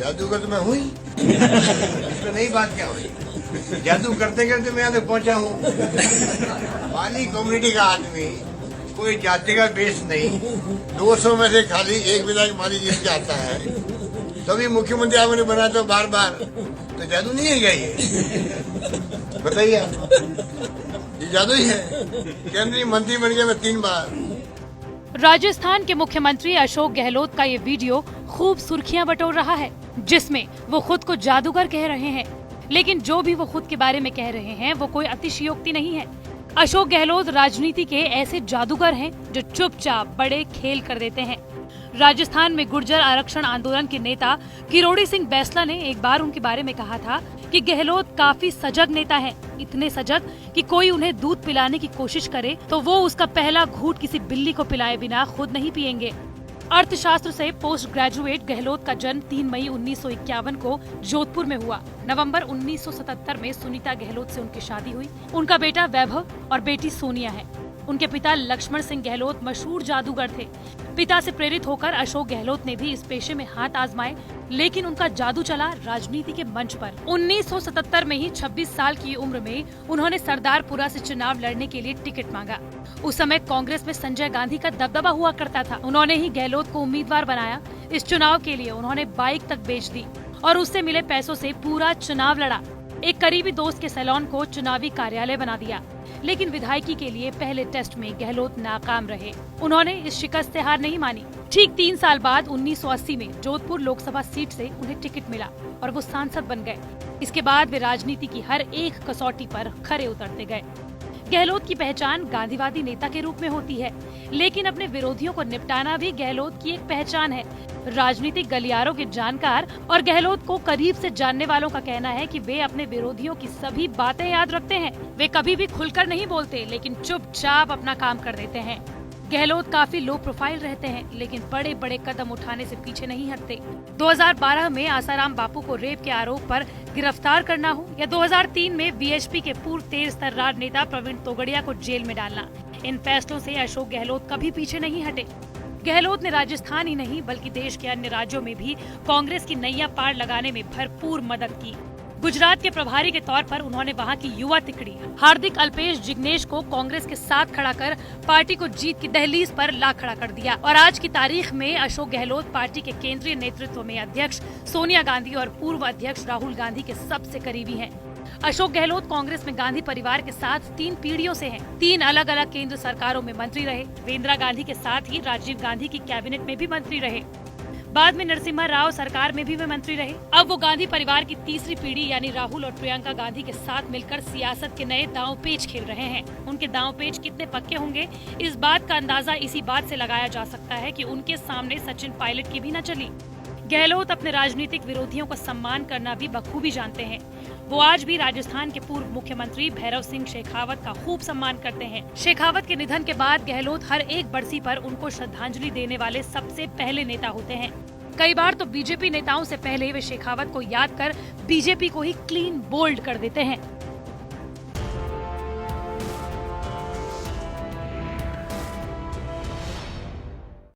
जादूगर तो मैं हुई, इसमें नई बात क्या हुई? जादू करते करते मैं यहाँ तक पहुँचा हूँ। माली कम्युनिटी का आदमी, कोई जाति का बेस नहीं, 200 में से खाली एक विधायक माली जीत के आता है, तभी मुख्यमंत्री आपने बना तो बार बार, तो जादू नहीं है क्या ये? बताइए आप, ये जादू ही है। केंद्रीय मंत्री बन गया मैं 3 बार। राजस्थान के मुख्यमंत्री अशोक गहलोत का ये वीडियो खूब सुर्खियां बटोर रहा है, जिसमें वो खुद को जादूगर कह रहे हैं। लेकिन जो भी वो खुद के बारे में कह रहे हैं वो कोई अतिशयोक्ति नहीं है। अशोक गहलोत राजनीति के ऐसे जादूगर हैं जो चुपचाप बड़े खेल कर देते हैं। राजस्थान में गुर्जर आरक्षण आंदोलन के नेता किरोड़ी सिंह बैंसला ने एक बार उनके बारे में कहा था कि गहलोत काफी सजग नेता हैं, इतने सजग कि कोई उन्हें दूध पिलाने की कोशिश करे तो वो उसका पहला घूंट किसी बिल्ली को पिलाए बिना खुद नहीं पिएंगे। अर्थशास्त्र से पोस्ट ग्रेजुएट गहलोत का जन्म 3 मई 1951 को जोधपुर में हुआ। नवंबर 1977 में सुनीता गहलोत से उनकी शादी हुई। उनका बेटा वैभव और बेटी सोनिया है। उनके पिता लक्ष्मण सिंह गहलोत मशहूर जादूगर थे। पिता से प्रेरित होकर अशोक गहलोत ने भी इस पेशे में हाथ आजमाए, लेकिन उनका जादू चला राजनीति के मंच पर। 1977 में ही 26 साल की उम्र में उन्होंने सरदारपुरा से चुनाव लड़ने के लिए टिकट मांगा। उस समय कांग्रेस में संजय गांधी का दबदबा हुआ करता था। उन्होंने ही गहलोत को उम्मीदवार बनाया। इस चुनाव के लिए उन्होंने बाइक तक बेच दी और उससे मिले पैसों से पूरा चुनाव लड़ा। एक करीबी दोस्त के सैलून को चुनावी कार्यालय बना दिया, लेकिन विधायकी के लिए पहले टेस्ट में गहलोत नाकाम रहे। उन्होंने इस शिकस्त से हार नहीं मानी। ठीक 3 साल बाद 1980 में जोधपुर लोकसभा सीट से उन्हें टिकट मिला और वो सांसद बन गए। इसके बाद वे राजनीति की हर एक कसौटी पर खरे उतरते गए। गहलोत की पहचान गांधीवादी नेता के रूप में होती है, लेकिन अपने विरोधियों को निपटाना भी गहलोत की एक पहचान है। राजनीतिक गलियारों के जानकार और गहलोत को करीब से जानने वालों का कहना है कि वे अपने विरोधियों की सभी बातें याद रखते हैं। वे कभी भी खुलकर नहीं बोलते, लेकिन चुपचाप अपना काम कर देते हैं। गहलोत काफी लो प्रोफाइल रहते हैं, लेकिन बड़े बड़े कदम उठाने से पीछे नहीं हटते। 2012 में आसाराम बापू को रेप के आरोप पर गिरफ्तार करना हो या 2003 में बीएचपी के पूर्व तेज तर्रार नेता प्रवीण तोगड़िया को जेल में डालना, इन फैसलों से अशोक गहलोत कभी पीछे नहीं हटे। गहलोत ने राजस्थान ही नहीं बल्कि देश के अन्य राज्यों में भी कांग्रेस की नैया पार लगाने में भरपूर मदद की। गुजरात के प्रभारी के तौर पर उन्होंने वहां की युवा तिकड़ी हार्दिक अल्पेश जिग्नेश को कांग्रेस के साथ खड़ा कर पार्टी को जीत की दहलीज पर ला खड़ा कर दिया। और आज की तारीख में अशोक गहलोत पार्टी के केंद्रीय नेतृत्व में अध्यक्ष सोनिया गांधी और पूर्व अध्यक्ष राहुल गांधी के सबसे करीबी हैं। अशोक गहलोत कांग्रेस में गांधी परिवार के साथ 3 पीढ़ियों से हैं। 3 अलग अलग केंद्र सरकारों में मंत्री रहे। वे इंदिरा गांधी के साथ ही राजीव गांधी की कैबिनेट में भी मंत्री रहे। बाद में नरसिम्हा राव सरकार में भी वे मंत्री रहे। अब वो गांधी परिवार की तीसरी पीढ़ी यानी राहुल और प्रियंका गांधी के साथ मिलकर सियासत के नए दांव पेच खेल रहे हैं। उनके दांव पेच कितने पक्के होंगे, इस बात का अंदाजा इसी बात से लगाया जा सकता है कि उनके सामने सचिन पायलट की भी न चली। गहलोत अपने राजनीतिक विरोधियों का सम्मान करना भी बखूबी जानते हैं। वो आज भी राजस्थान के पूर्व मुख्यमंत्री भैरव सिंह शेखावत का खूब सम्मान करते हैं। शेखावत के निधन के बाद गहलोत हर एक बरसी पर उनको श्रद्धांजलि देने वाले सबसे पहले नेता होते हैं। कई बार तो बीजेपी नेताओं से पहले वे शेखावत को याद कर बीजेपी को ही क्लीन बोल्ड कर देते हैं।